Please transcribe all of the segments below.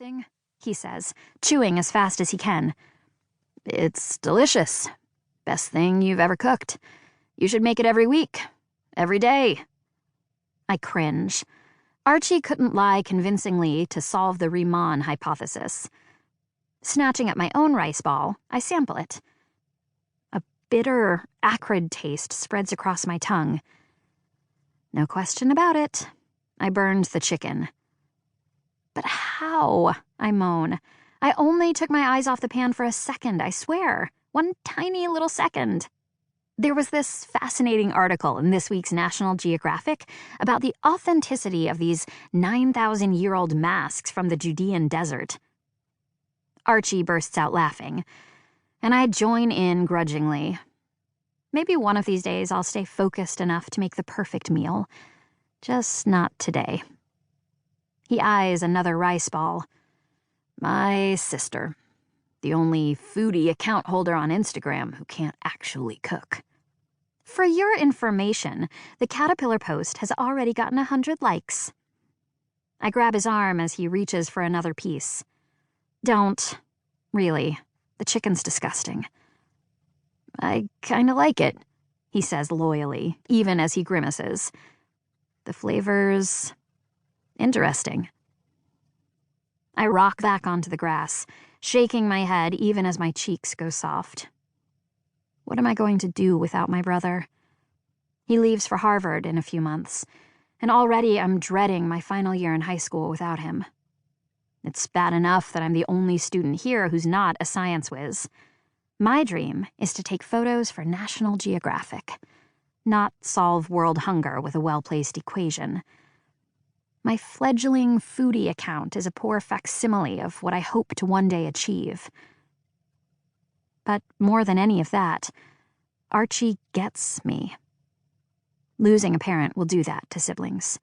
everything?" he says, chewing as fast as he can. "It's delicious. Best thing you've ever cooked. You should make it every week. Every day." I cringe. Archie couldn't lie convincingly to solve the Riemann hypothesis. Snatching at my own rice ball, I sample it. A bitter, acrid taste spreads across my tongue. No question about it. I burned the chicken. "But how?" I moan. "I only took my eyes off the pan for a second, I swear. One tiny little second." There was this fascinating article in this week's National Geographic about the authenticity of these 9,000-year-old masks from the Judean desert. Archie bursts out laughing, and I join in grudgingly. Maybe one of these days I'll stay focused enough to make the perfect meal. Just not today. He eyes another rice ball. "My sister. The only foodie account holder on Instagram who can't actually cook." For your information, the caterpillar post has already gotten 100 likes. I grab his arm as he reaches for another piece. "Don't. Really. The chicken's disgusting." "I kinda like it," he says loyally, even as he grimaces. "The flavor's interesting." I rock back onto the grass, shaking my head even as my cheeks go soft. What am I going to do without my brother? He leaves for Harvard in a few months, and already I'm dreading my final year in high school without him. It's bad enough that I'm the only student here who's not a science whiz. My dream is to take photos for National Geographic, not solve world hunger with a well-placed equation. My fledgling foodie account is a poor facsimile of what I hope to one day achieve. But more than any of that, Archie gets me. Losing a parent will do that to siblings.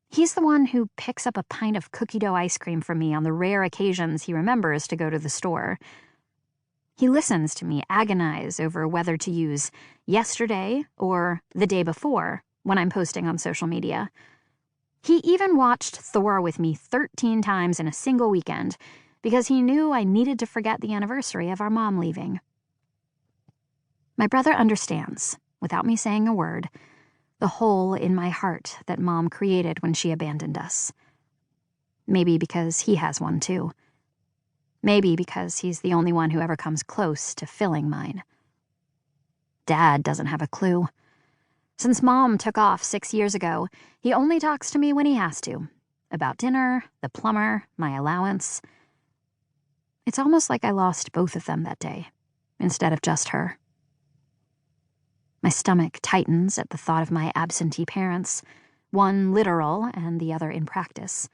He's the one who picks up a pint of cookie dough ice cream from me on the rare occasions he remembers to go to the store. He listens to me agonize over whether to use yesterday or the day before when I'm posting on social media. He even watched Thor with me 13 times in a single weekend because he knew I needed to forget the anniversary of our mom leaving. My brother understands, without me saying a word, the hole in my heart that Mom created when she abandoned us. Maybe because he has one too. Maybe because he's the only one who ever comes close to filling mine. Dad doesn't have a clue. Since Mom took off 6 years ago, he only talks to me when he has to. About dinner, the plumber, my allowance. It's almost like I lost both of them that day, instead of just her. My stomach tightens at the thought of my absentee parents, one literal and the other in practice.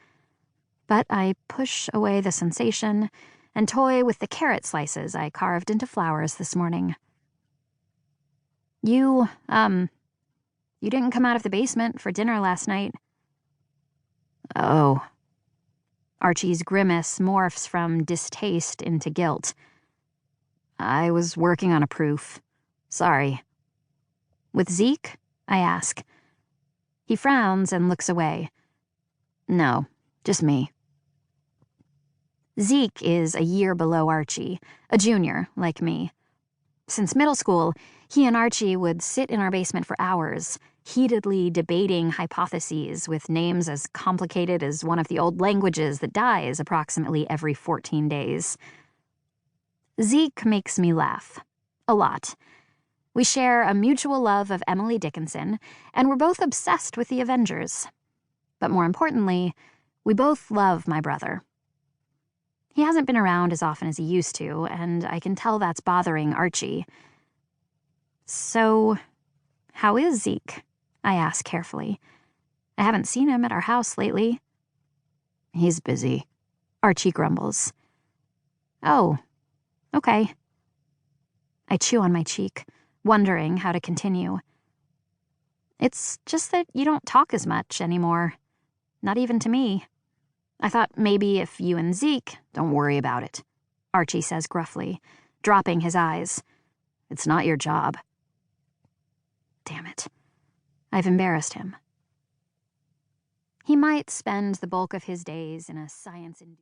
But I push away the sensation and toy with the carrot slices I carved into flowers this morning. You didn't come out of the basement for dinner last night." "Oh." Archie's grimace morphs from distaste into guilt. "I was working on a proof. Sorry." "With Zeke?" I ask. He frowns and looks away. "No, just me." Zeke is a year below Archie, a junior like me. Since middle school, he and Archie would sit in our basement for hours, heatedly debating hypotheses with names as complicated as one of the old languages that dies approximately every 14 days. Zeke makes me laugh. A lot. We share a mutual love of Emily Dickinson, and we're both obsessed with the Avengers. But more importantly, we both love my brother. He hasn't been around as often as he used to, and I can tell that's bothering Archie. "So, how is Zeke?" I ask carefully. I haven't seen him at our house lately. "He's busy," Archie grumbles. "Oh, okay." I chew on my cheek, wondering how to continue. "It's just that you don't talk as much anymore. Not even to me. I thought maybe if you and Zeke..." "Don't worry about it," Archie says gruffly, dropping his eyes. "It's not your job." Damn it. I've embarrassed him. He might spend the bulk of his days in a science-induced